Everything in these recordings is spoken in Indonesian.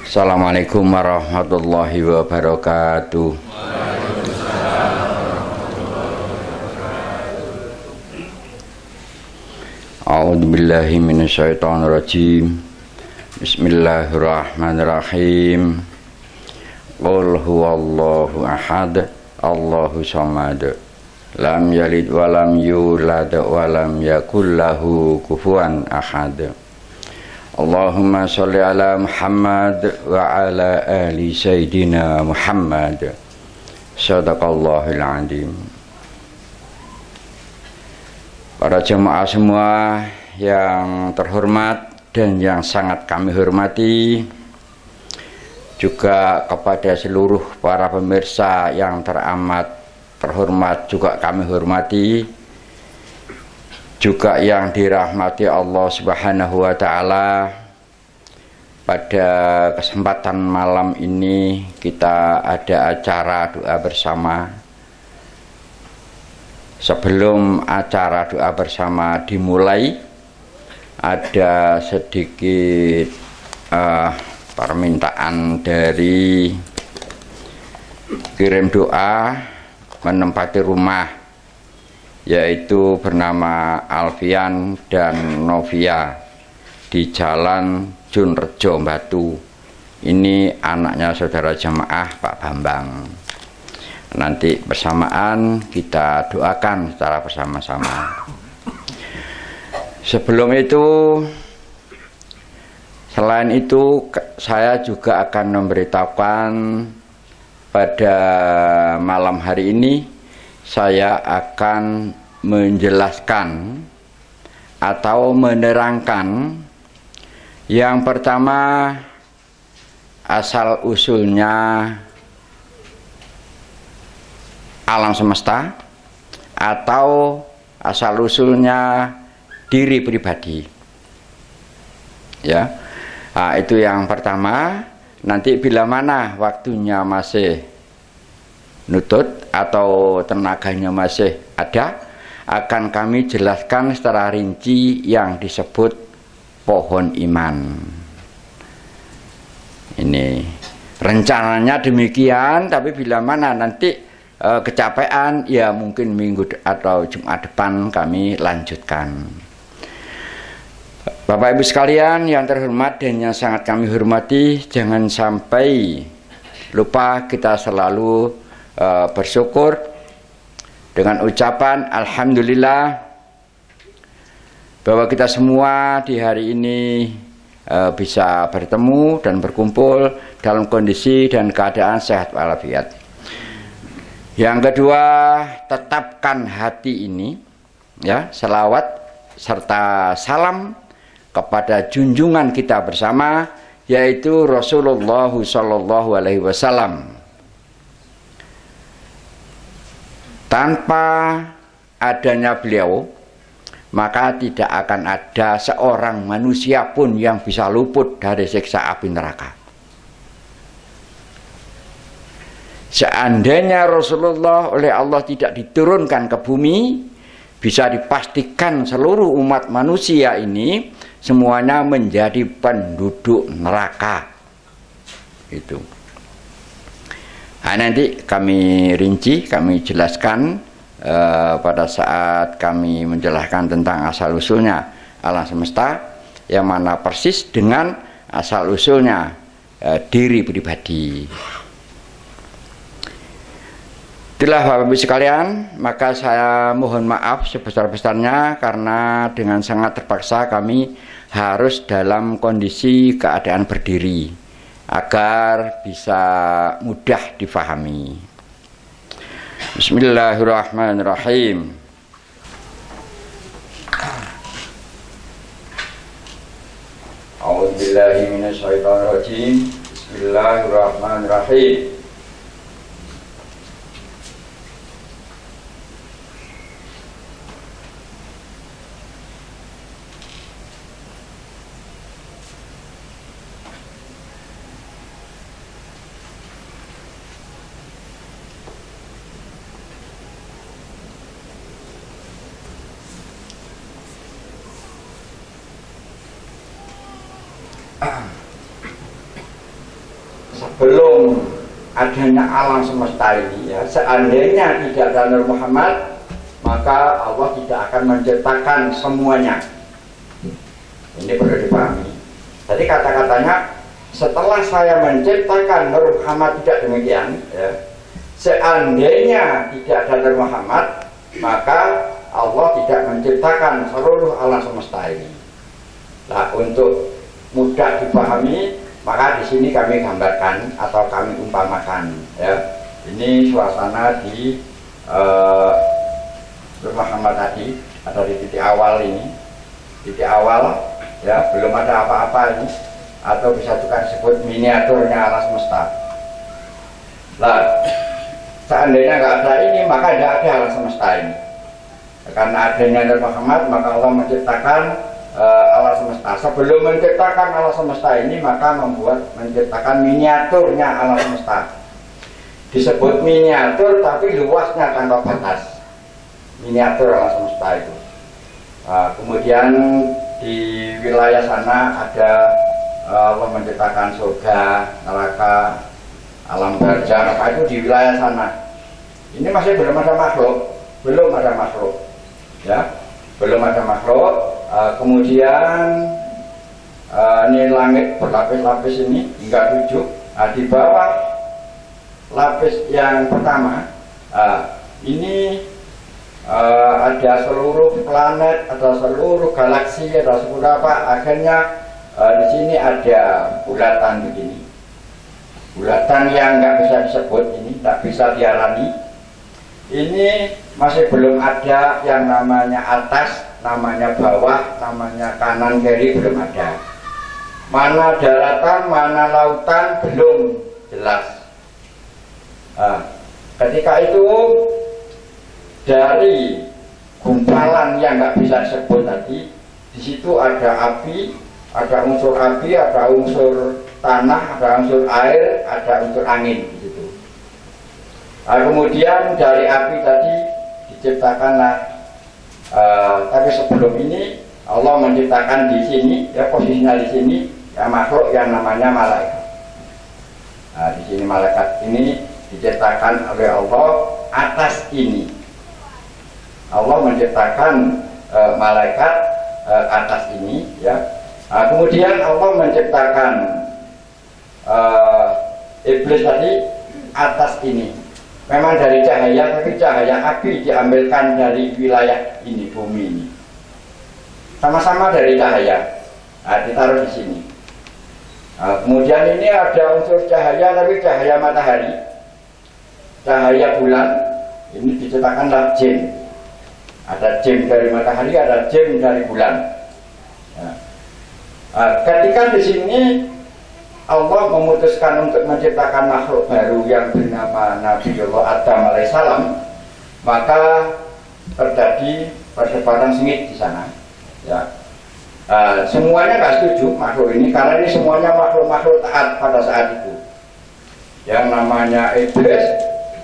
Assalamualaikum warahmatullahi wabarakatuh. A'udzu billahi minasyaitonir rajim. Bismillahirrahmanirrahim. Qul huwallahu ahad, Allahu samad. Lam yalid wa lam yulad wa lam yakul lahu kufuwan ahad. Allahumma sholli ala Muhammad wa ala ali sayyidina Muhammad. Shadaqallahul azim. Para jemaah semua yang terhormat dan yang sangat kami hormati, juga kepada seluruh para pemirsa yang teramat terhormat juga kami hormati, juga yang dirahmati Allah Subhanahu wa Ta'ala. Pada kesempatan malam ini kita ada acara doa bersama. Sebelum acara doa bersama dimulai, ada sedikit permintaan dari kirim doa menempati rumah, yaitu bernama Alfian dan Novia di Jalan Junrejo Batu. Ini anaknya saudara jemaah Pak Bambang. Nanti bersamaan kita doakan secara bersama-sama. Sebelum itu, selain itu saya juga akan memberitahukan pada malam hari ini saya akan menjelaskan atau menerangkan yang pertama asal usulnya alam semesta atau asal usulnya diri pribadi. Ya. Nah, itu yang pertama. Nanti bila mana waktunya masih nutut atau tenaganya masih ada, akan kami jelaskan secara rinci yang disebut pohon iman. Ini rencananya demikian, tapi bila mana nanti kecapean, ya mungkin minggu atau Jumat depan kami lanjutkan. Bapak Ibu sekalian yang terhormat dan yang sangat kami hormati, jangan sampai lupa kita selalu bersyukur dengan ucapan Alhamdulillah bahwa kita semua di hari ini bisa bertemu dan berkumpul dalam kondisi dan keadaan sehat walafiat. Yang kedua, tetapkan hati ini, ya, selawat serta salam kepada junjungan kita bersama, yaitu Rasulullah Shallallahu Alaihi Wasallam. Tanpa adanya beliau, maka tidak akan ada seorang manusia pun yang bisa luput dari siksa api neraka. Seandainya Rasulullah oleh Allah tidak diturunkan ke bumi, bisa dipastikan seluruh umat manusia ini semuanya menjadi penduduk neraka. Itu. Nah, nanti kami rinci, kami jelaskan pada saat kami menjelaskan tentang asal usulnya alam semesta, yang mana persis dengan asal usulnya diri pribadi. Itulah Bapak Ibu sekalian, maka saya mohon maaf sebesar-besarnya karena dengan sangat terpaksa kami harus dalam kondisi keadaan berdiri agar bisa mudah difahami. Bismillahirrahmanirrahim. A'udzubillahi minasyaitonirrajim. Bismillahirrahmanirrahim. adanya alam semesta ini, ya, seandainya tidak ada Nabi Muhammad, maka Allah tidak akan menciptakan semuanya. Ini perlu dipahami. Jadi kata-katanya, setelah saya menciptakan Nabi Muhammad tidak demikian, ya, seandainya tidak ada Nabi Muhammad, maka Allah tidak menciptakan seluruh alam semesta ini. Nah, untuk mudah dipahami, maka di sini kami gambarkan atau kami umpamakan, ya. Ini suasana di Muhammad tadi, atau di titik awal ini, titik awal, ya, belum ada apa-apa ini, atau bisa juga disebut miniaturnya alam semesta. Nah, seandainya nggak ada ini, maka tidak ada alam semesta ini. Karena adanya Nabi Muhammad, maka Allah menciptakan alam semesta. Sebelum menciptakan alam semesta ini, maka menciptakan miniaturnya alam semesta. Disebut miniatur, tapi luasnya tanpa batas. Miniatur alam semesta itu. Kemudian di wilayah sana ada Allah menciptakan surga, neraka, alam barzakh, itu di wilayah sana. Ini masih belum ada makhluk, ya, belum ada makhluk. Kemudian ini langit berlapis-lapis ini hingga 7. Di bawah lapis yang pertama, ini ada seluruh planet, ada seluruh galaksi, ada seluruh apa. Akhirnya di sini ada bulatan begini, bulatan yang nggak bisa disebut, ini nggak bisa dialami. Ini masih belum ada yang namanya atas, namanya bawah, namanya kanan kiri, belum ada. Mana daratan, mana lautan, belum jelas. Ketika itu dari gumpalan yang nggak bisa disebut tadi, di situ ada api, ada unsur api, ada unsur tanah, ada unsur air, ada unsur angin di situ. Kemudian dari api tadi diciptakanlah, tapi sebelum ini Allah menciptakan di sini, ya, posisinya di sini, ya, makhluk yang namanya malaikat. Di sini malaikat ini diciptakan oleh Allah atas ini. Allah menciptakan malaikat atas ini, ya. Kemudian Allah menciptakan iblis tadi atas ini. Memang dari cahaya, tapi cahaya api diambilkan dari wilayah ini, bumi ini. Sama-sama dari cahaya, ditaruh di sini. Kemudian ini ada unsur cahaya, tapi cahaya matahari, cahaya bulan. Ini diciptakanlah jin. Ada jin dari matahari, ada jin dari bulan. Ketika di sini Allah memutuskan untuk menciptakan makhluk baru yang bernama Nabiullah Adam alaihissalam, maka terjadi perdebatan sengit di sana. Ya. Semuanya nggak setuju makhluk ini, karena ini semuanya makhluk-makhluk taat pada saat itu. Yang namanya iblis,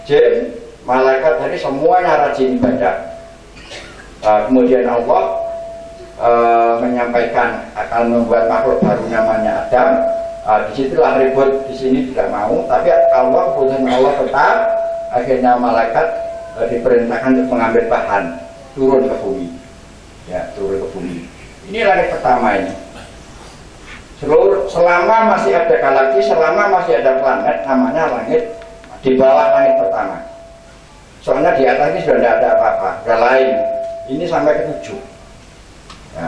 jin, malaikat, jadi semuanya rajin ibadah. Kemudian Allah menyampaikan akan membuat makhluk baru namanya Adam. Disitulah ribut, di sini tidak mau, tapi Allah, keputusan Allah tetap. Akhirnya malaikat diperintahkan untuk mengambil bahan, turun ke bumi, ya, turun ke bumi. Ini langit pertama ini. Selama masih ada galaksi, selama masih ada planet, namanya langit di bawah langit pertama. Soalnya di atas ini sudah tidak ada apa-apa, sudah lain. Ini sampai ke 7. Ya.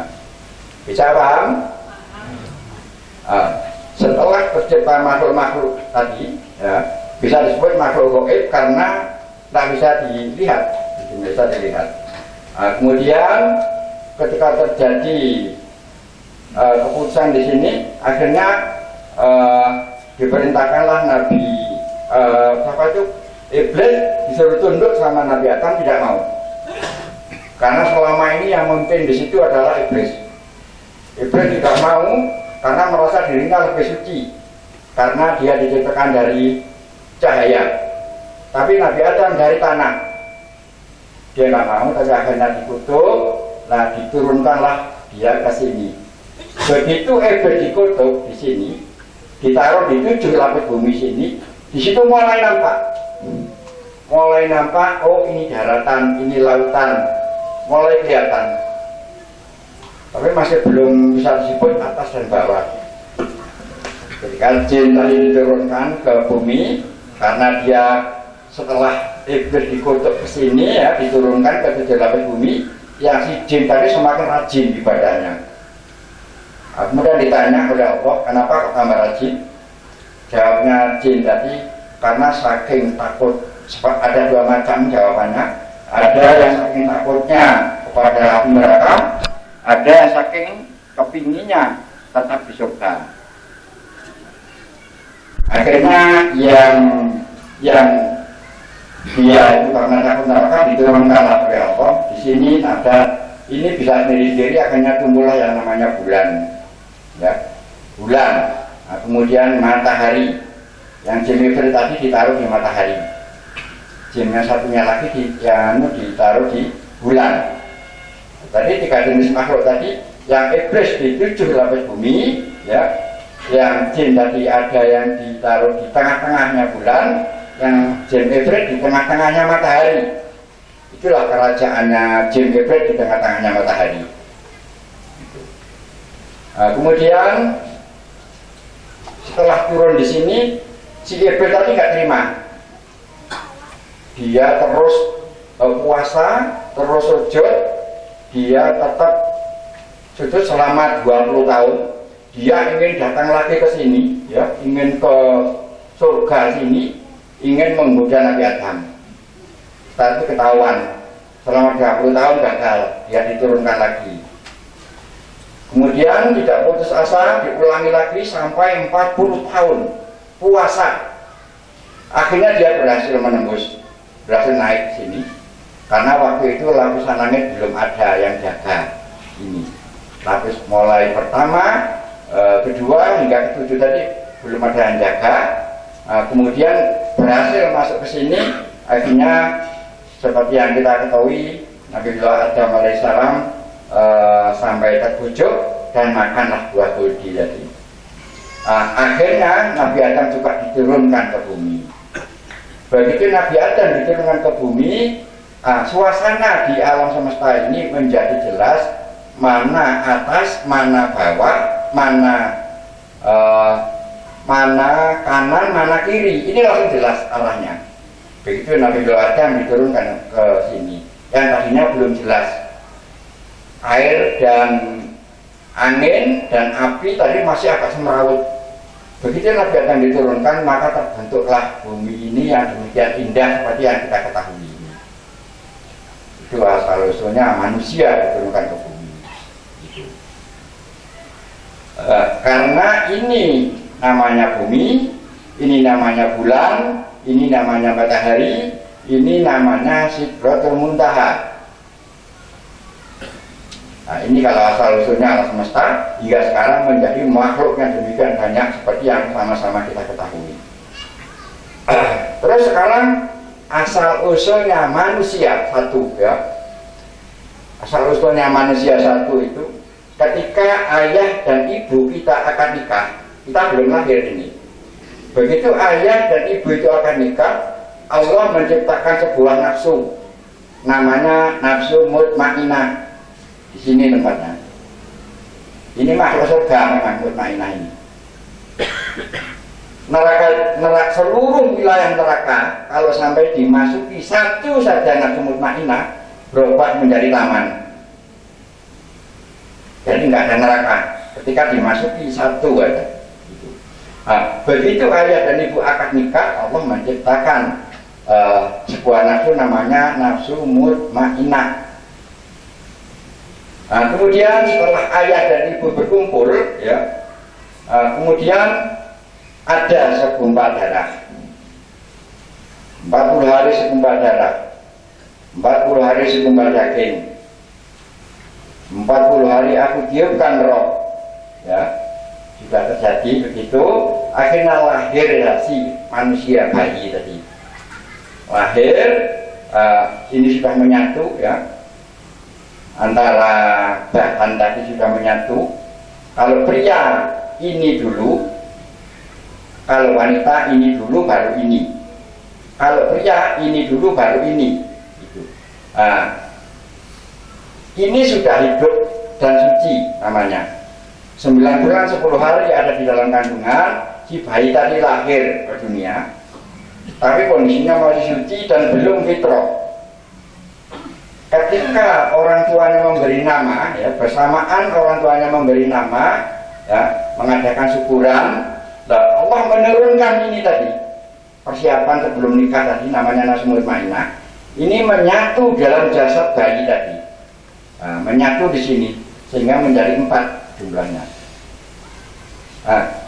Bisa paham? Setelah tercipta makhluk-makhluk tadi, ya, bisa disebut makhluk gaib karena tidak bisa dilihat, tidak bisa dilihat. Kemudian ketika terjadi keputusan di sini, akhirnya diperintahkanlah Nabi Iblis disuruh tunduk sama Nabi Adam, tidak mau. Karena selama ini yang memimpin di situ adalah iblis. Iblis tidak mau karena merasa dirinya lebih suci, karena dia diciptakan dari cahaya. Tapi Nabi Adam dari tanah. Dia nggak mau, tapi akhirnya dikutuk. Nah, diturunkanlah dia ke sini. Begitu iblis dikutuk di sini, ditaruh di 7 lapis bumi sini, Di situ mulai nampak, oh ini daratan, ini lautan, mulai kelihatan. Tapi masih belum bisa disebut atas dan bawah. Ketika jin tadi diturunkan ke bumi, karena dia setelah iblis dikutuk ke sini ya, diturunkan ke 7 lapis bumi, yang si jin tadi semakin rajin ibadahnya. Kemudian ditanya oleh Allah, kenapa kok tambah rajin? Jawabnya jin tadi, karena saking takut. Ada 2 macam jawabannya. Ada yang saking takutnya kepada api neraka, ada yang saking kepinginnya tetap di surga. Akhirnya yang dia itu karena takut neraka diturunkan oleh Allah. Di sini ada, ini bisa sendiri-sendiri, akhirnya tumbuhlah yang namanya bulan. Ya, bulan. Nah, kemudian matahari, yang jin Ifrit tadi ditaruh di matahari, jin yang satunya lagi ditaruh di bulan. Tadi 3 jenis makhluk tadi, yang iblis di 7 lapis bumi, ya, yang jin tadi ada yang ditaruh di tengah-tengahnya bulan, yang jin Ifrit di tengah-tengahnya matahari. Itulah kerajaannya jin Ifrit di tengah-tengahnya matahari. Nah, kemudian setelah turun di sini, si Iblis tadi nggak terima. Dia terus puasa, terus sujud. Dia tetap sujud selama 20 tahun. Dia ingin datang lagi ke sini, ya, ingin ke surga sini, ingin menggoda Nabi Adam. Setelah itu ketahuan, selama 20 tahun gagal, dia diturunkan lagi. Kemudian tidak putus asa, diulangi lagi sampai 40 tahun puasa. Akhirnya dia berhasil menembus, berhasil naik ke sini. Karena waktu itu lapisan langit belum ada yang jaga ini. Lapis mulai pertama, kedua hingga ke-7 tadi belum ada yang jaga. Kemudian berhasil masuk ke sini. Akhirnya seperti yang kita ketahui, Nabi Adam alaihissalam sampai terbujuk dan makanlah buah khuldi tadi. Akhirnya Nabi Adam juga diturunkan ke bumi. Begitu Nabi Adam diturunkan ke bumi, suasana di alam semesta ini menjadi jelas, mana atas, mana bawah, mana kanan, mana kiri. Ini langsung jelas arahnya. Begitu Nabi Adam diturunkan ke sini, yang tadinya belum jelas. Air dan angin dan api tadi masih agak semrawut. Begitu Nabi Adam diturunkan, maka terbentuklah bumi ini yang demikian indah seperti yang kita ketahui ini. Itu asal usulnya manusia diturunkan ke bumi. Karena ini namanya bumi, ini namanya bulan, ini namanya matahari, ini namanya Sidratul Muntaha. Nah, ini kalau asal usulnya alam semesta hingga sekarang menjadi makhluk yang demikian banyak seperti yang sama-sama kita ketahui. Terus sekarang asal usulnya manusia satu, ya. Asal usulnya manusia satu itu ketika ayah dan ibu kita akan nikah, kita belum lahir ini. Begitu ayah dan ibu itu akan nikah, Allah menciptakan sebuah nafsu, namanya nafsu mutmainah. Di sini tempatnya. Ini makhluk surga memang mutmainah ini. Neraka, seluruh wilayah neraka kalau sampai dimasuki satu saja nafsu mutmainah berubah menjadi taman. Jadi nggak ada neraka ketika dimasuki satu aja. Begitu ayah dan ibu akad nikah, Allah menciptakan sebuah nafsu namanya nafsu mutmainah. Kemudian setelah ayah dan ibu berkumpul, ya, kemudian ada segumpal darah. 40 hari segumpal darah, 40 hari segumpal daging, 40 hari aku tiupkan roh, ya. Sudah terjadi begitu, akhirnya lahir si manusia bayi tadi. Lahir, ini sudah menyatu, ya. Antara bahan tadi sudah menyatu. Kalau pria ini dulu Kalau wanita ini dulu baru ini. Kalau pria ini dulu baru ini. Gitu. Ini sudah hidup dan suci namanya. 9 bulan 10 hari ada di dalam kandungan, si bayi tadi lahir ke dunia, tapi kondisinya masih suci dan belum fitrah. Ketika orang tuanya memberi nama, ya, bersamaan orang tuanya memberi nama, ya, mengadakan syukuran, Allah menurunkan ini tadi, persiapan sebelum nikah tadi, namanya nafsu mutmainnah. Ini menyatu dalam jasad bayi tadi, menyatu di sini sehingga menjadi 4 jumlahnya.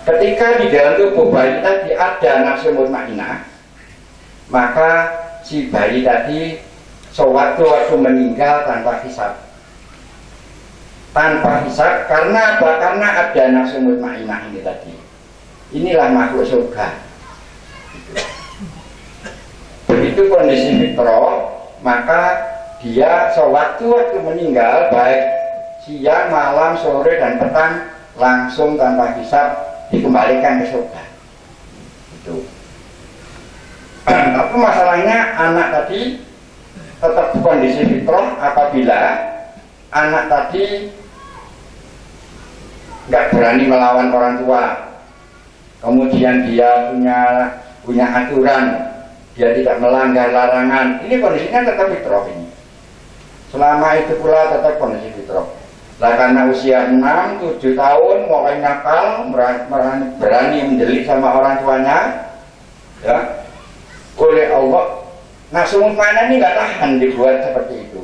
Ketika di dalam tubuh bayi tadi ada nafsu mutmainnah, maka si bayi tadi sewaktu-waktu meninggal tanpa hisab. Tanpa hisab, karena apa? Karena ada nafsu mutmainnah ini tadi. Inilah makhluk surga. Begitu kondisi fitrah, maka dia sewaktu-waktu meninggal, baik siang, malam, sore, dan petang, langsung tanpa hisab dikembalikan ke surga. Itu. Tapi masalahnya anak tadi tetap kondisi fitrah apabila anak tadi nggak berani melawan orang tua, kemudian dia punya aturan, dia tidak melanggar larangan. Ini kondisinya tetap fitrah ini. Selama itu pula tetap kondisi fitrah. Lah karena usia 6-7 tahun mulai nakal, berani mendelik sama orang tuanya, ya, oleh Allah nafsu mutmainnah ini nggak tahan dibuat seperti itu.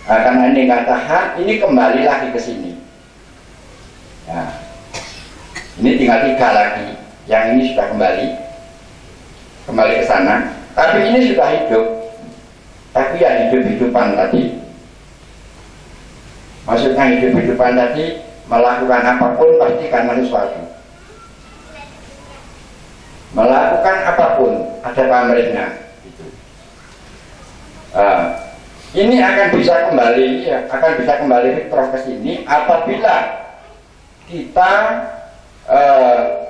Karena ini nggak tahan, ini kembali lagi ke sini. Nah, ini tinggal 3 lagi, yang ini sudah kembali ke sana. Tapi ini sudah hidup, tapi ya hidup-hidupan tadi. Maksudnya hidup-hidupan tadi melakukan apapun pasti karena sesuatu. Melakukan apapun ada pamrihnya. Gitu. Ini akan bisa kembali fitrah ke sini apabila kita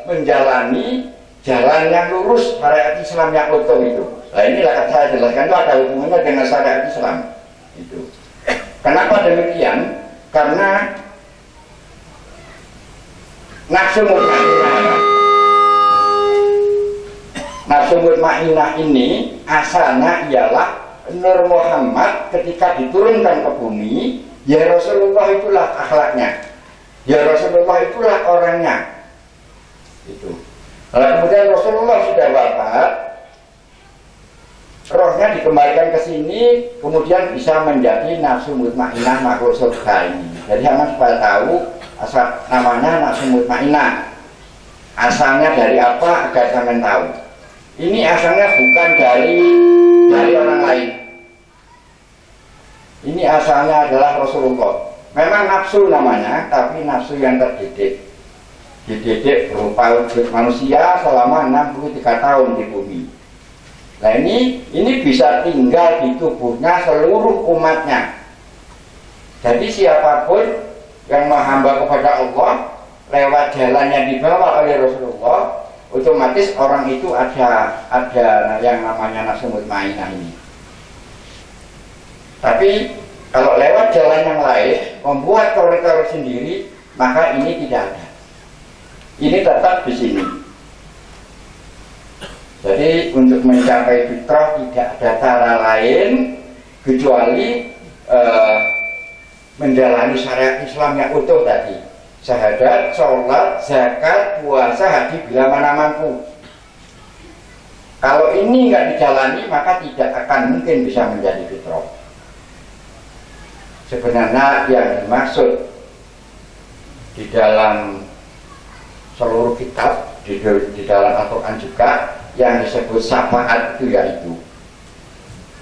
menjalani jalan yang lurus syariat Islam yang utuh itu. Nah inilah saya jelaskan itu ada hubungannya dengan syariat Islam itu. Kenapa demikian? Karena nafsu mutmainnah ini asalnya ialah Nur Muhammad ketika diturunkan ke bumi, ya Rasulullah itulah akhlaknya, ya Rasulullah itulah orangnya. Itu. Lalu kemudian Rasulullah sudah wafat, rohnya dikembalikan ke sini, kemudian bisa menjadi nafsu mutmainnah makhluk surga ini. Jadi sama supaya tahu asal namanya nafsu mutmainnah. Asalnya dari apa agar sampean tahu. Ini asalnya bukan dari orang lain. Ini asalnya adalah Rasulullah. Memang nafsu namanya, tapi nafsu yang terdidik. Dididik berupa wujud manusia selama 63 tahun di bumi. Nah ini bisa tinggal di tubuhnya seluruh umatnya. Jadi siapapun yang menghamba kepada Allah lewat jalan yang dibawa oleh Rasulullah, otomatis orang itu ada yang namanya nafsu mutmainnah ini. Tapi kalau lewat jalan yang lain, membuat koridor sendiri, maka ini tidak ada. Ini tetap di sini. Jadi untuk mencapai fitrah tidak ada cara lain kecuali menjalani syariat Islam yang utuh tadi. Syahadat, sholat, zakat, puasa, haji bila mana mampu. Kalau ini nggak dijalani maka tidak akan mungkin bisa menjadi fitrah. Sebenarnya yang dimaksud di dalam seluruh kitab, di dalam Al-Quran juga yang disebut syafaat itu yaitu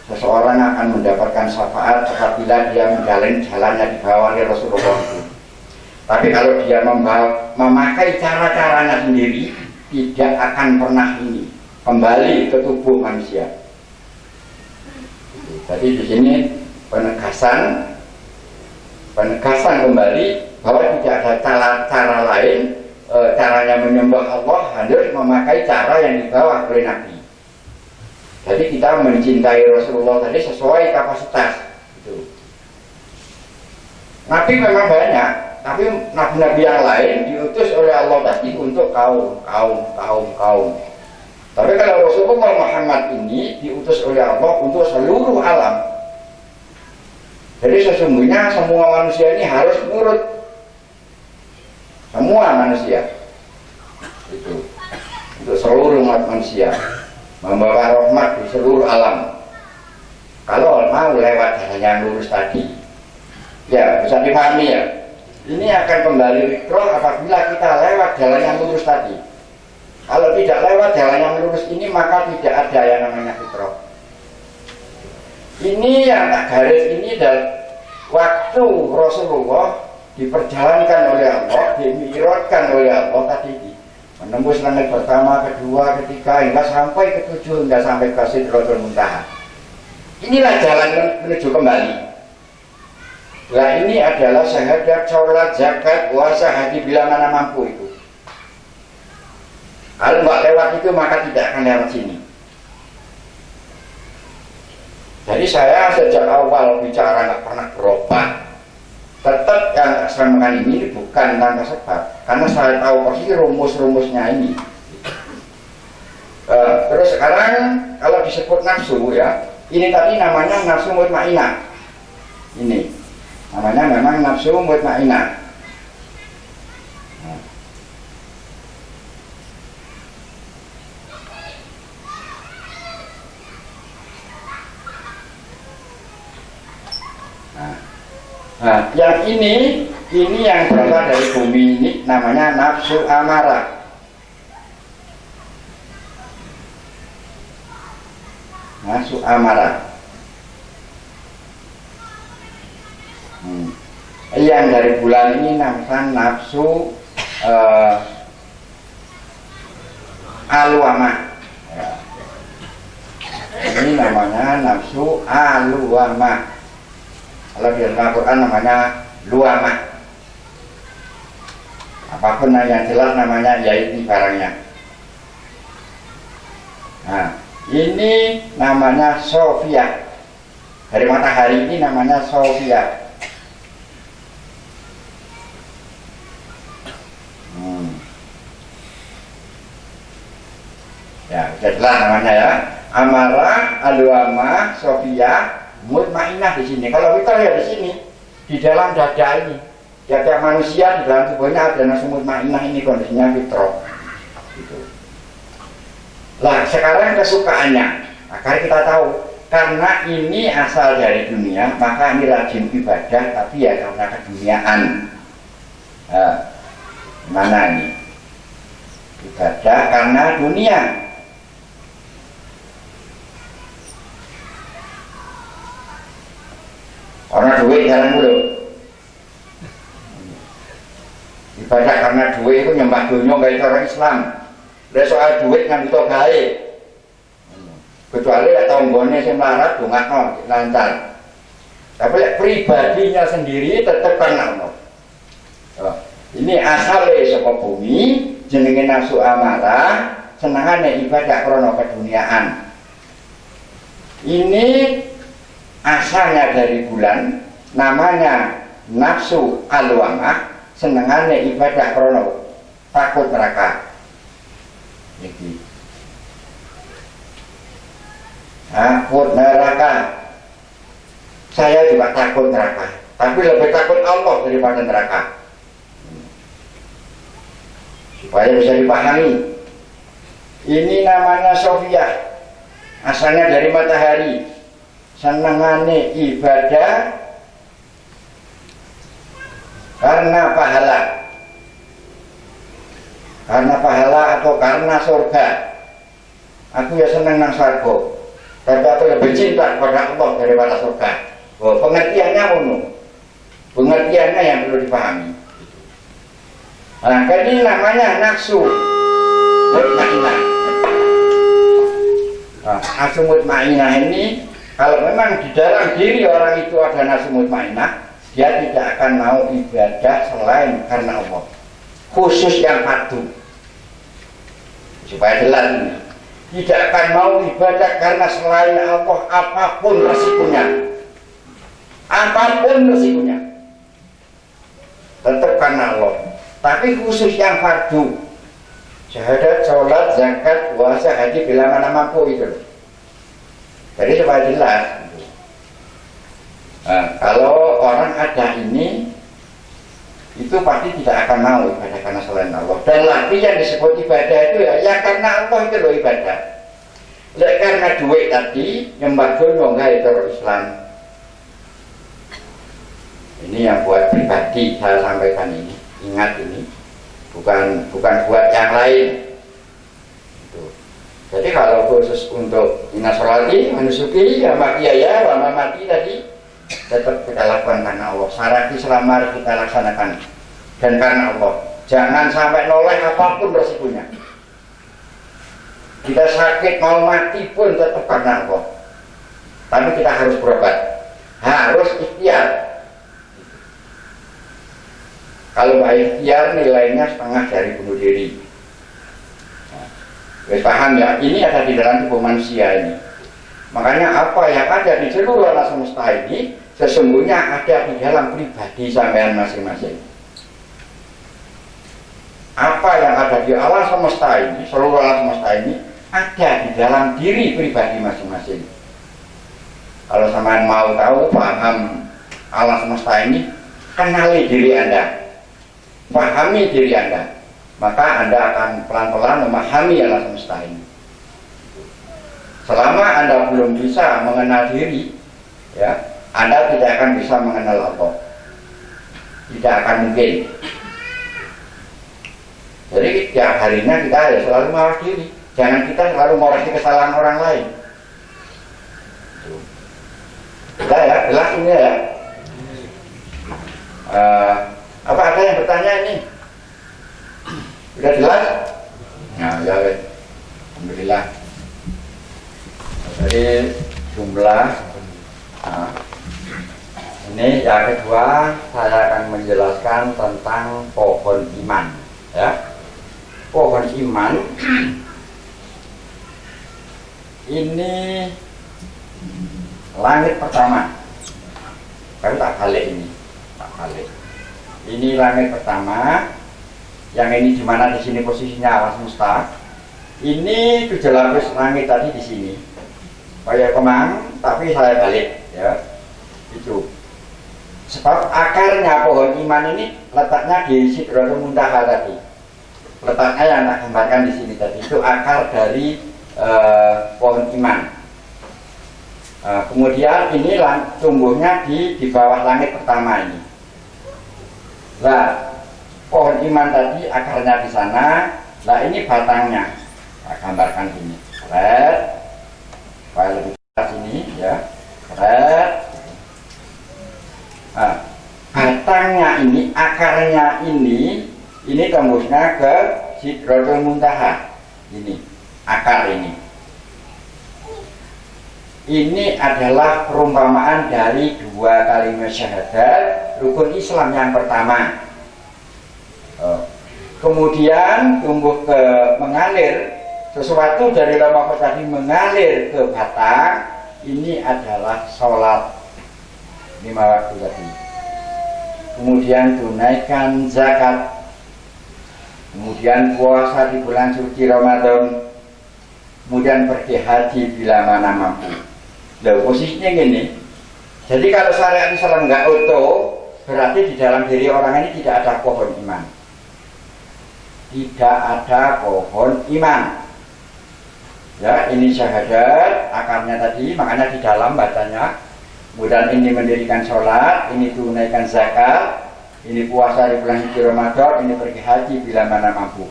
seseorang akan mendapatkan syafaat apabila dia menjalani jalannya dibawa oleh Rasulullah itu. Tapi kalau dia memakai cara-caranya sendiri, tidak akan pernah ini kembali ke tubuh manusia. Jadi di sini penegasan kembali bahwa tidak ada cara lain caranya menyembah Allah harus memakai cara yang dibawa oleh Nabi. Jadi kita mencintai Rasulullah tadi sesuai kapasitas. Gitu. Nabi memang banyak, tapi nabi-nabi yang lain diutus oleh Allah tadi untuk kaum. Tapi kalau Rasulullah Muhammad ini diutus oleh Allah untuk seluruh alam. Jadi sesungguhnya semua manusia ini harus nurut. Semua manusia. Itu. Untuk seluruh umat manusia. Membawa rahmat di seluruh alam. Kalau mau lewat jalan yang lurus tadi, ya bisa dipahami ya. Ini akan kembali fitrah apabila kita lewat jalan yang lurus tadi. Kalau tidak lewat jalan yang lurus ini, maka tidak ada yang namanya fitrah. Ini yang tak garis ini dan waktu Rasulullah diperjalankan oleh Allah, dimi'rajkan oleh Allah tadi, menembus langit pertama, kedua, ketiga, hingga sampai ketujuh, hingga sampai ke Sidratul Muntaha. Inilah jalan menuju kembali. Nah ini adalah syahadat, sholat, zakat, puasa, haji bila mana mampu itu. Kalau nggak lewat itu maka tidak akan lewat sini. Jadi saya sejak awal bicara nggak pernah berubah. Tetap yang saya makan ini bukan tanpa sebab, karena saya tahu persis rumus-rumusnya ini. Terus sekarang kalau disebut nafsu ya, ini tadi namanya nafsu mutmainah. Ini namanya memang nafsu mutmainah. Nah, yang ini yang berasal dari bumi ini namanya nafsu amarah. Nafsu amarah. Yang dari bulan ini namanya nafsu aluamah. Ya. Ini namanya nafsu aluamah. Kalau di dalam Al-Quran namanya luamah. Apapun yang jelas namanya yaitu barangnya. Nah, ini namanya Sofia. Dari matahari ini namanya Sofia. Ya, sudah jelas namanya ya. Amarah, aluamah, Sofia, mutmainah di sini. Kalau kita lihat di sini, di dalam dada ini, tiap manusia di dalam tubuhnya ada nafsu mutmainah ini kondisinya fitrah. Gitu. Lah sekarang kesukaannya, agar kita tahu karena ini asal dari dunia, maka ini rajin ibadah, tapi ya karena keduniaan. Nah, mana ini? Ibadah karena dunia. Karena duit jalan mulu. Ibadah karena duit itu nyembah dunia gak orang Islam. Ada soal duit yang butuh baik. Kecuali ya tonggone yang melarat bunga lancar. Tapi pribadinya sendiri tetap karena Allah. Ini asalnya saka bumi, jenenge nafsu amarah, senengane ibadah krana keduniaan. Ini asalnya dari bulan, namanya nafsu alwamah, senengane ibadah krono takut neraka. Jadi takut neraka. Saya juga takut neraka, tapi lebih takut Allah daripada neraka. Supaya bisa dipahami. Ini namanya Sofia, asalnya dari matahari. Senengane ibadah karena pahala atau karena surga. Aku ya seneng nang surga, tapi aku lebih cinta kepada Allah daripada surga. Pengertiannya pengertiannya yang perlu dipahami. Nah, ini namanya nafsu mutmainah. Nafsu mutmainah ini kalau memang di dalam diri orang itu ada nafsu mutmainah, dia tidak akan mau ibadah selain karena Allah. khusus yang fardu. Supaya jelas ini, tidak akan mau ibadah karena selain Allah apapun resikonya, tetap karena Allah. Tapi khusus yang fardu, syahadat, sholat, zakat, puasa, haji bila mana mampu itu. Jadi supaya jelas. Nah, kalau orang ada ini, itu pasti tidak akan mau ibadah karena selain Allah. Dan lagi yang disebut ibadah itu ya karena Allah itu loh ibadah. Karena duit tadi nyembah dono nggak itu Islam. Ini yang buat pribadi saya sampaikan ini. Ingat ini, bukan buat yang lain. Jadi kalau khusus untuk inasolati, manusuki, ya makiyaya, wama mati tadi tetap kita lakukan karena Allah. Syarat Islam harus kita laksanakan dan karena Allah. Jangan sampai noleh apapun resikonya. Kita sakit mau mati pun tetap karena Allah. Tapi kita harus berobat, harus ikhtiar. Kalau nggak ikhtiar nilainya setengah dari bunuh diri. Nah, paham ya? Ini ada di dalam tubuh manusia ini. Makanya apa yang ada di seluruh alam semesta ini sesungguhnya ada di dalam pribadi sampean masing-masing. Apa yang ada di alam semesta ini, seluruh alam semesta ini ada di dalam diri pribadi masing-masing. Kalau sampean mau tahu, paham alam semesta ini, kenali diri Anda, pahami diri Anda, maka Anda akan pelan-pelan memahami alam semesta ini. Selama Anda belum bisa mengenal diri, ya, Anda tidak akan bisa mengenal Allah. Tidak akan mungkin. Jadi tiap harinya kita ya selalu mawas diri. Jangan kita selalu mengoreksi kesalahan orang lain. Sudah ya, jelas ini ya. Apa ada yang bertanya ini? Sudah jelas? Nah, ya, alhamdulillah. Jadi jumlah ini yang kedua saya akan menjelaskan tentang pohon iman, ya. Pohon iman ini langit pertama. Kan tak balik ini, tak balik. Ini langit pertama. Yang ini di mana di sini posisinya alam semesta. Ini 7 lapis langit tadi di sini. Kayak kemang, tapi saya balik, ya. Itu. Sebab akarnya pohon iman ini letaknya di Sidratul Muntaha tadi. Letaknya yang tak gambarkan di sini tadi itu akar dari pohon iman. Kemudian ini tumbuhnya di bawah langit pertama ini. Nah, pohon iman tadi akarnya di sana. Nah, ini batangnya. Saya gambarkan sini. Red. Supaya lebih jelas ini, ya. Red. Nah, batangnya ini, akarnya ini tembusnya ke Sidratul Muntaha. Ini akar ini. Ini adalah perumpamaan dari 2 kalimat syahadat rukun Islam yang pertama. Kemudian tumbuh ke mengalir sesuatu dari lama tadi mengalir ke batang. Ini adalah sholat 5 waktu tadi. Kemudian tunaikan zakat. Kemudian puasa di bulan suci Ramadan. Kemudian pergi haji bila mana mampu. Loh, posisinya gini. Jadi kalau syariat Islam nggak utuh, berarti di dalam diri orang ini tidak ada pohon iman. Tidak ada pohon iman. Ya, ini syahadat, akarnya tadi, makanya di dalam bacanya. Kemudian ini mendirikan sholat, ini tunaikan zakat, ini puasa di bulan suci Ramadan, ini pergi haji bila mana mampu.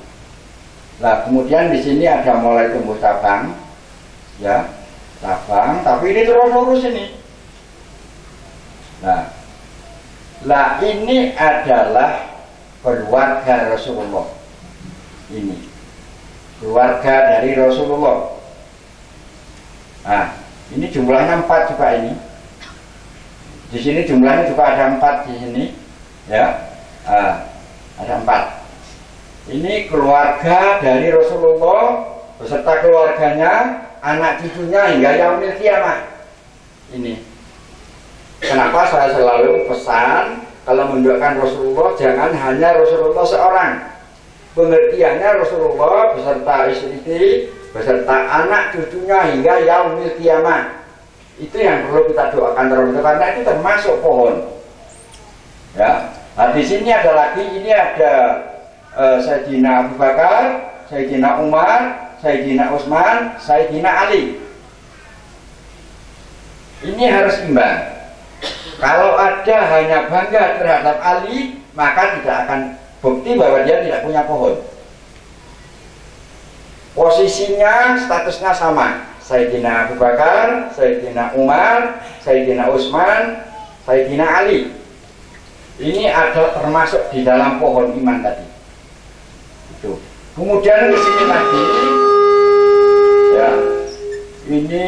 Nah, kemudian di sini ada mulai tumbuh cabang, ya, cabang, tapi ini terus lurus ini. Nah, ini adalah keluarga Rasulullah. Ini keluarga dari Rasulullah. Nah, ini jumlahnya 4 juga ini. Di sini jumlahnya juga ada 4 di sini, ya. Ada 4. Ini keluarga dari Rasulullah beserta keluarganya, anak cucunya hingga yaumil kiamah. Ini kenapa saya selalu pesan kalau mendoakan Rasulullah jangan hanya Rasulullah seorang. Pengertiannya Rasulullah beserta istri, beserta anak cucunya hingga yaumil kiamah. Itu yang perlu kita doakan terus karena itu termasuk pohon. Ya. Nah, di sini ada lagi, ini ada Sayyidina Abu Bakar, Sayyidina Umar, Sayyidina Utsman, Sayyidina Ali. Ini harus imbang. Kalau ada hanya bangga terhadap Ali, maka tidak akan bukti bahwa dia tidak punya pohon. Posisinya, statusnya sama. Sayyidina Abu Bakar, Sayyidina Umar, Sayyidina Utsman, Sayyidina Ali. Ini ada termasuk di dalam pohon iman tadi. Itu. Kemudian di sini lagi, ya, ini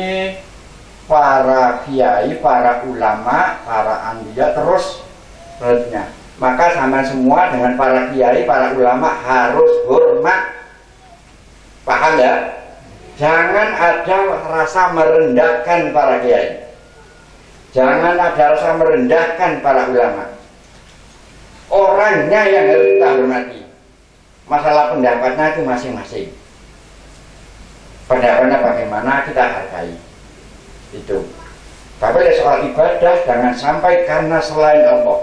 para kiai, para ulama, para anbiya terus selanjutnya. Maka sama semua dengan para kiai, para ulama harus hormat. Paham ya? Jangan ada rasa merendahkan para kiai. Jangan ada rasa merendahkan para ulama. Orangnya yang harus kita hormati. Masalah pendapatnya itu masing-masing. Pendapatnya bagaimana kita hargai. Itu. Tapi soal ibadah jangan sampai karena selain Allah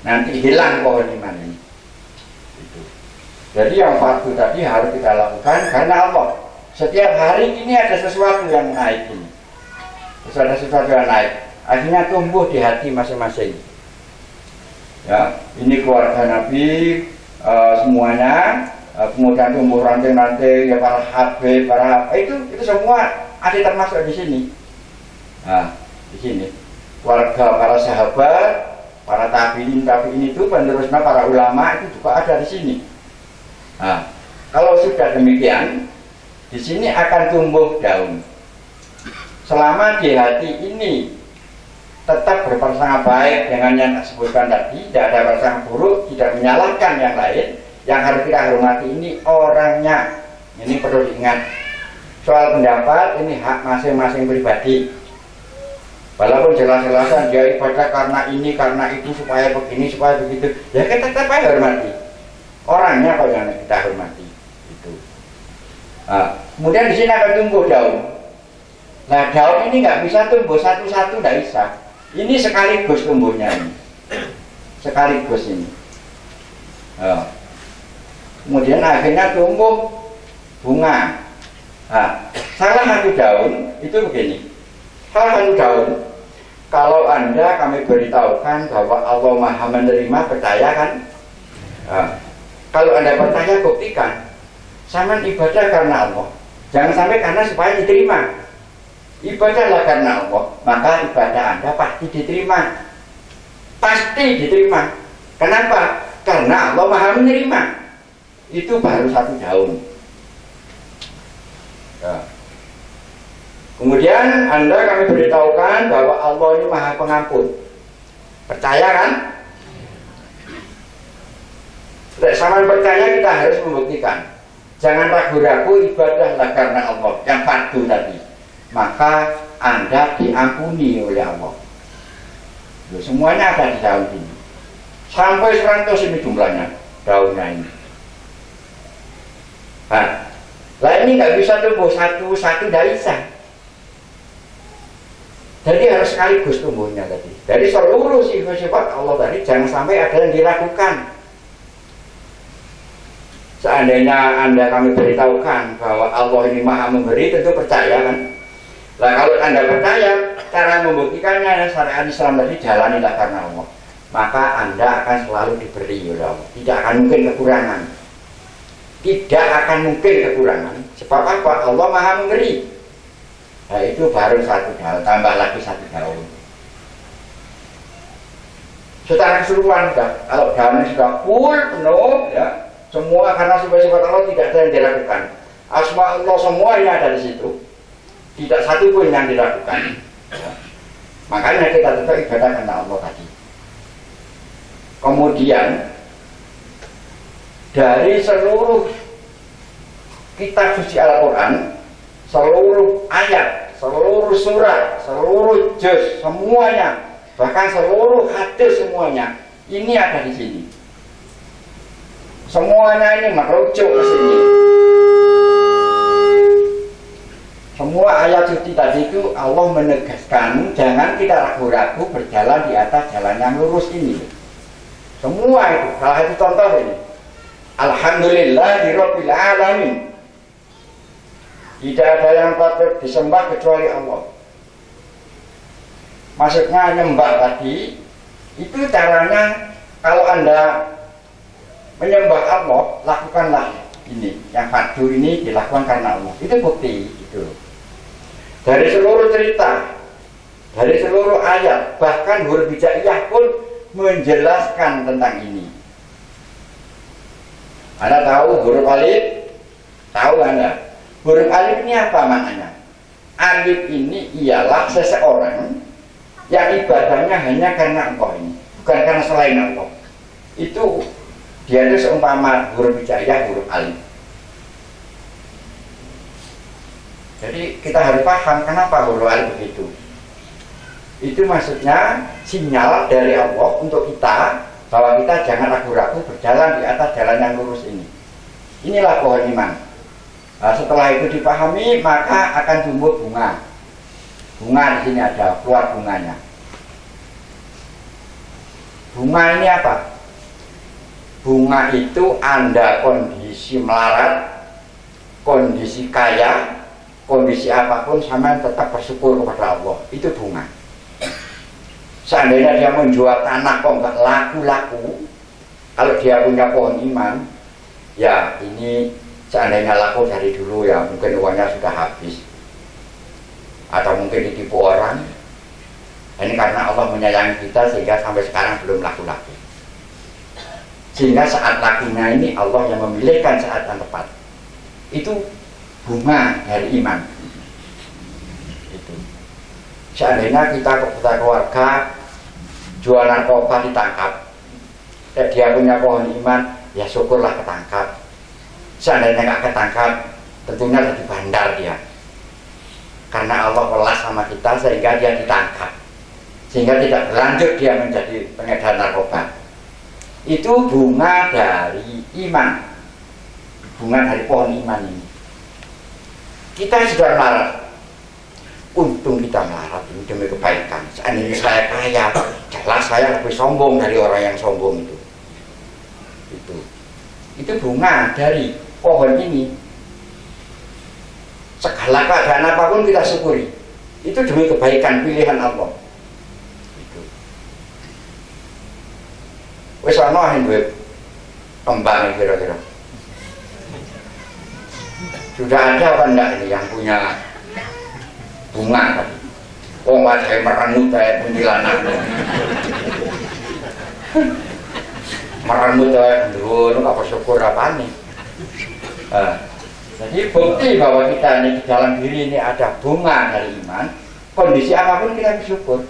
nanti hilang pohon iman ini. Itu. Jadi yang fardu tadi harus kita lakukan karena Allah. Setiap hari ini ada sesuatu yang naik ini. Terus ada sesuatu yang naik. Akhirnya tumbuh di hati masing-masing. Ya, ini keluarga Nabi semuanya, kemudian tumbuh ranting-ranting ya para habib, itu semua ada termasuk di sini. Nah, di sini keluarga para sahabat, para tabiin itu penerusnya para ulama itu juga ada di sini. Nah, kalau sudah demikian, di sini akan tumbuh daun. Selama di hati ini tetap berprasangka baik dengan yang tak sebutkan tadi, tidak ada prasangka buruk, tidak menyalahkan yang lain. Yang harus kita hormati ini orangnya. Ini perlu diingat. Soal pendapat ini hak masing-masing pribadi. Walaupun jelas-jelasan dia ibadah karena ini, karena itu, supaya begini, supaya begitu, ya kita tetap hormati. Orangnya kok yang kita hormati. Itu. Nah, kemudian di sini akan tumbuh daun. Nah, daun ini nggak bisa tumbuh satu-satu, nggak bisa. Ini sekaligus tumbuhnya ini. Sekaligus ini. Nah, kemudian akhirnya tumbuh bunga. Nah, salah satu daun itu begini. Salah satu daun, kalau Anda kami beritahukan bahwa Allah Maha menerima, percaya kan? Nah, kalau Anda percaya, buktikan. Sama ibadah karena Allah. Jangan sampai karena supaya diterima. Ibadahlah karena Allah, maka ibadah Anda pasti diterima. Pasti diterima. Kenapa? Karena Allah Maha menerima. Itu baru satu daun. Ya. Kemudian Anda kami beritahukan bahwa Allah ini Maha Pengampun. Percaya kan? Sama percaya kita harus membuktikan. Jangan ragu-ragu, ibadahlah karena Allah yang fardu tadi. Maka Anda diampuni oleh Allah. Semuanya ada di daun ini. Sampai 100 ini jumlahnya daunnya ini. Nah, ini nggak bisa tumbuh satu-satu, tidak bisa. Jadi harus sekaligus tumbuhnya tadi. Dari seluruh sifat-sifat Allah tadi jangan sampai ada yang diragukan. Seandainya Anda kami beritahukan bahwa Allah ini Maha memberi, tentu percaya kan? Nah, kalau Anda percaya, cara membuktikannya syariat Islam tadi jalanilah karena Allah. Maka Anda akan selalu diberi oleh Allah. Tidak akan mungkin kekurangan. Tidak akan mungkin kekurangan. Sebab apa? Allah Maha memberi. Nah, itu baru satu daun, tambah lagi satu daun. Secara keseluruhan sudah, kalau daunnya sudah full, penuh, ya, semua karena sifat-sifat Allah tidak ada yang dilakukan. Asma Allah semuanya ada di situ. Tidak satu pun yang dilakukan. Ya. Makanya kita tetap ibadah karena Allah tadi. Kemudian dari seluruh kitab suci Al-Quran, seluruh ayat, seluruh surat, seluruh juz, semuanya, bahkan seluruh hadis semuanya, ini ada di sini. Semuanya ini merujuk ke sini. Semua ayat suci tadi itu Allah menegaskan jangan kita ragu-ragu berjalan di atas jalan yang lurus ini. Semua itu, salah satu contoh ini. Alhamdulillahirabbil alamin. Tidak ada yang patut disembah kecuali Allah. Maksudnya nyembah tadi itu caranya, kalau Anda menyembah Allah, lakukanlah ini. Yang fardu ini dilakukan karena Allah. Itu bukti itu. Dari seluruh cerita, dari seluruh ayat, bahkan huruf hijaiyah pun menjelaskan tentang ini. Anda tahu huruf alif? Tahu Anda? Huruf alif ini apa maknanya? Alif ini ialah seseorang yang ibadahnya hanya karena Allah ini, bukan karena selain Allah. Itu dia itu seumpama huruf hijaiyah, huruf alif. Jadi kita harus paham kenapa huruf alif begitu. Itu maksudnya sinyal dari Allah untuk kita bahwa kita jangan ragu-ragu berjalan di atas jalan yang lurus ini. Inilah pohon iman. Nah, setelah itu dipahami, maka akan tumbuh bunga. Bunga di sini ada, keluar bunganya. Bunga ini apa? Bunga itu Anda kondisi melarat, kondisi kaya, kondisi apapun, sama tetap bersyukur kepada Allah. Itu bunga. Seandainya dia menjual tanah kok nggak laku-laku, kalau dia punya pohon iman, ya ini seandainya laku dari dulu ya mungkin uangnya sudah habis, atau mungkin ditipu orang. Ini karena Allah menyayangi kita sehingga sampai sekarang belum laku-laku. Sehingga saat lakunya ini Allah yang memilihkan saat yang tepat. Itu bunga dari iman. Itu. Seandainya kita keluarga jual narkoba ditangkap, dia punya pohon iman, ya syukurlah ketangkap. Seandainya nggak ketangkap, tentunya jadi bandar dia. Karena Allah welas sama kita sehingga dia ditangkap, sehingga tidak berlanjut dia menjadi pengedar narkoba. Itu bunga dari iman, bunga dari pohon iman ini. Kita sudah melarat, untung kita melarat ini demi kebaikan. Seandainya saya kaya, jelas saya lebih sombong dari orang yang sombong itu. Itu bunga dari pohon ini. Segala keadaan apapun kita syukuri. Itu demi kebaikan pilihan Allah. Itu. Wis ana duwe kembang kira-kira. Sudah ada apa enggak ini yang punya bunga tadi? Oh nggak, saya merengut kayak kuntilanak. Merengut kayak dulu, nggak bersyukur apa nih? Jadi bukti bahwa kita ini di dalam diri ini ada bunga dari iman. Kondisi apapun kita bersyukur.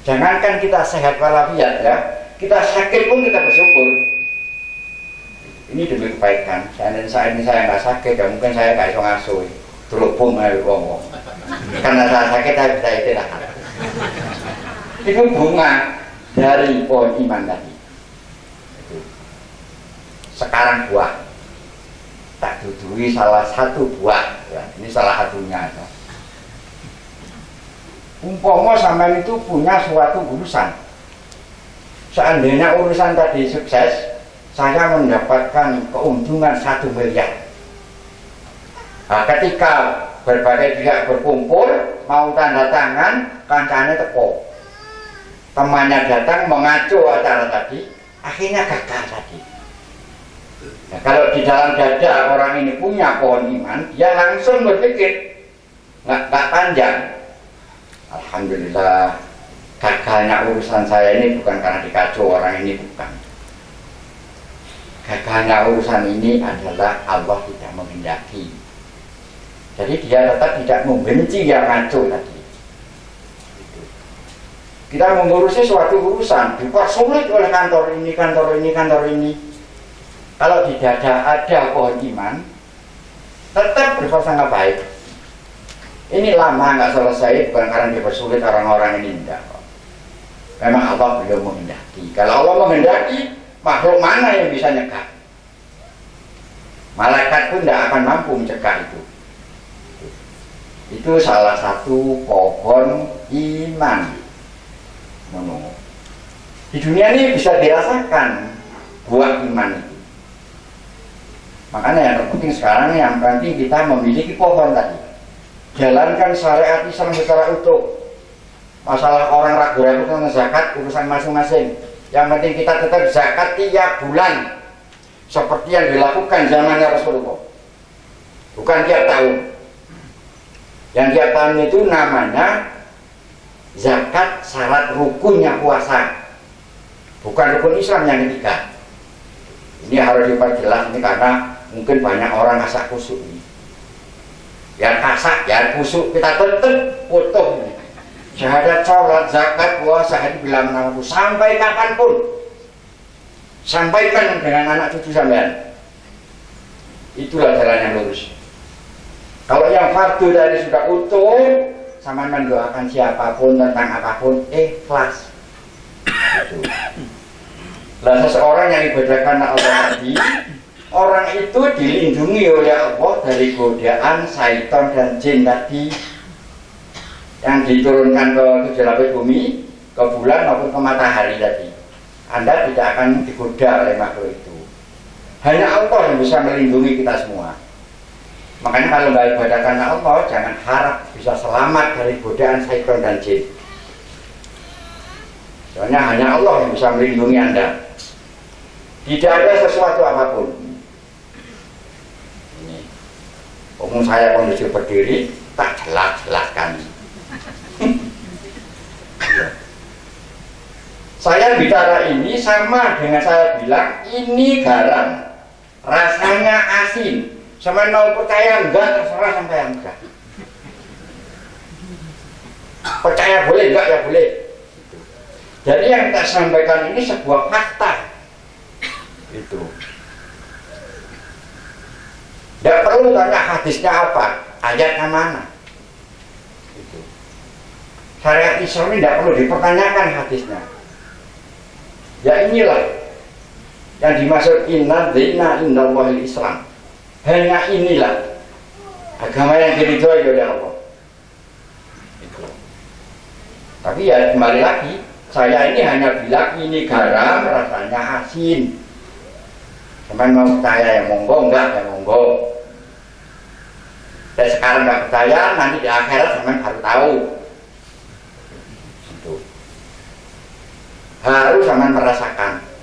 Jangankan kita sehat walafiat ya, kita sakit pun kita bersyukur. Ini demi kebaikan. Saat ini saya nggak sakit, ya mungkin saya nggak bisa ngasuh. Terlupung dari wong. Karena saya sakit, saya bisa istirahat. Itu bunga dari pohon iman tadi. Itu. Sekarang buah. Tak dudui salah satu buah. Ya, ini salah satunya. Umpama sampean itu punya suatu urusan. Seandainya urusan tadi sukses, saya mendapatkan keuntungan 1 miliar. Nah, ketika berbagai pihak berkumpul mau tanda tangan, kancane teko, temannya datang mengacu acara tadi, akhirnya gagal tadi. Nah, kalau di dalam dada orang ini punya pohon iman, dia langsung berpikir, nggak panjang, alhamdulillah gagalnya urusan saya ini bukan karena dikacau orang ini, bukan. Gagalnya urusan ini adalah Allah tidak menghendaki. Jadi dia tetap tidak membenci yang ngaco tadi. Kita mengurusi suatu urusan dipersulit oleh kantor ini, kantor ini, kantor ini. Kalau di dada ada pohon iman, tetap berprasangka baik. Ini lama nggak selesai, bukan karena dipersulit orang-orang ini, tidak. Memang Allah belum menghendaki. Kalau Allah menghendaki, makhluk mana yang bisa nyegah? Malaikat pun tidak akan mampu mencegah itu. Itu salah satu pohon iman. Di dunia ini bisa dirasakan buah iman itu. Makanya yang terpenting sekarang yang penting kita memiliki pohon tadi. Jalankan syariat Islam secara utuh. Masalah orang ragu-ragu tentang zakat urusan masing-masing. Yang penting kita tetap zakat tiap bulan, seperti yang dilakukan zamannya Rasulullah. Bukan tiap tahun. Yang tiap tahun itu namanya zakat syarat rukunnya puasa. Bukan rukun Islam yang ketiga. Ini harus diperjelas ini karena mungkin banyak orang kasak kusuk ini. Yang kasak, yang kusuk kita tetap utuh. Syahadat, sholat, zakat, puasa, haji bila menamaku sampai kapanpun. Sampaikan dengan anak cucu sampean. Itulah jalan yang lurus. Kalau yang fardu tadi sudah utuh, sama mendoakan siapapun tentang apapun ikhlas. Itu. Lah seseorang yang ibadahkan Allah tadi, orang itu dilindungi oleh Allah dari godaan syaitan dan jin tadi yang diturunkan ke tujuh lapis bumi, ke bulan maupun ke matahari tadi. Anda tidak akan digoda oleh makhluk itu. Hanya Allah yang bisa melindungi kita semua. Makanya kalau nggak ibadahkan Allah, jangan harap bisa selamat dari godaan syaitan dan jin. Soalnya hanya Allah yang bisa melindungi Anda. Tidak ada sesuatu apapun. Ini, umum saya kondisi berdiri tak jelas-jelaskan. Saya bicara ini sama dengan saya bilang ini garam, rasanya asin. Sama mau percaya enggak, terserah sampai enggak. Percaya boleh, enggak ya boleh. Jadi yang kita sampaikan ini sebuah fakta. Itu. Tidak perlu tanya hadisnya apa, ayatnya mana. Itu. Syariat Islam ini tidak perlu dipertanyakan hadisnya. Ya inilah yang dimaksud inna dina indallahil Islam. Hanya inilah agama yang diridhoi oleh Allah. Itu. Tapi ya kembali lagi, saya ini hanya bilang ini garam rasanya asin. Cuman mau percaya ya monggo, enggak ya monggo. Dan sekarang enggak percaya, nanti di akhirat teman baru tahu. Itu. Harus teman merasakan.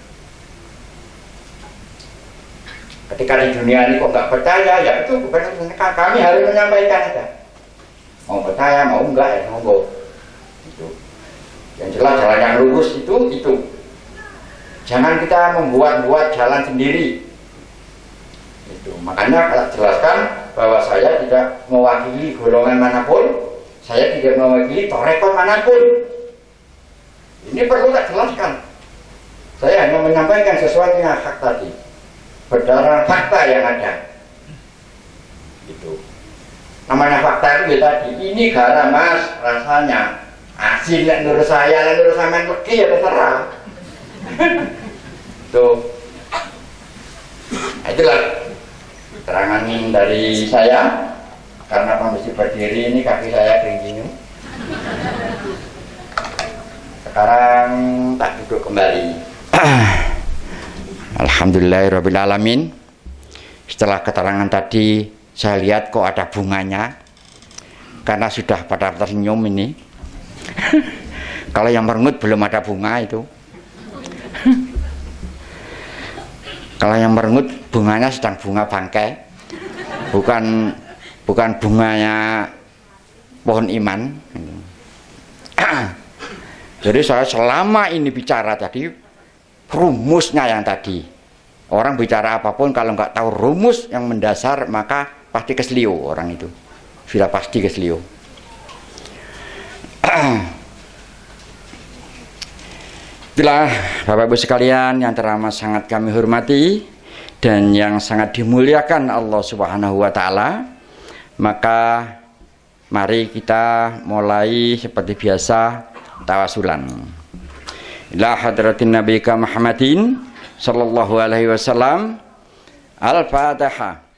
Ketika di dunia ini kok nggak percaya, ya itu kami harus menyampaikan aja. Mau percaya, mau enggak ya monggo. Itu. Yang jelas jalan yang lurus itu. Jangan kita membuat-buat jalan sendiri. Itu. Makanya kalau jelaskan bahwa saya tidak mewakili golongan manapun, saya tidak mewakili torekot manapun. Ini perlu tak jelaskan. Saya hanya menyampaikan sesuatu yang hak tadi. Berdasarkan fakta yang ada. Itu. Namanya fakta itu tadi. Ini garam mas, rasanya asin. Menurut saya, menurut sampean legi ya terserah. Tuh. Nah, itulah keterangan dari saya. Karena kondisi berdiri ini kaki saya kering. Sekarang tak duduk kembali. Alhamdulillahirrabbilalamin. Setelah keterangan tadi saya lihat kok ada bunganya, karena sudah pada tersenyum ini. Kalau yang merengut belum ada bunga itu. Kalau yang merengut bunganya sedang bunga bangkai, bukan bunganya pohon iman. Jadi saya selama ini bicara tadi rumusnya yang tadi. Orang bicara apapun kalau nggak tahu rumus yang mendasar maka pasti keselio orang itu. Sudah pasti keselio. Itulah Bapak Ibu sekalian yang teramat sangat kami hormati. dan yang sangat dimuliakan Allah Subhanahu wa taala, maka mari kita mulai seperti biasa tawasulan. Ila hadratin Nabi Muhammadin sallallahu alaihi wasallam. Al-Fatihah.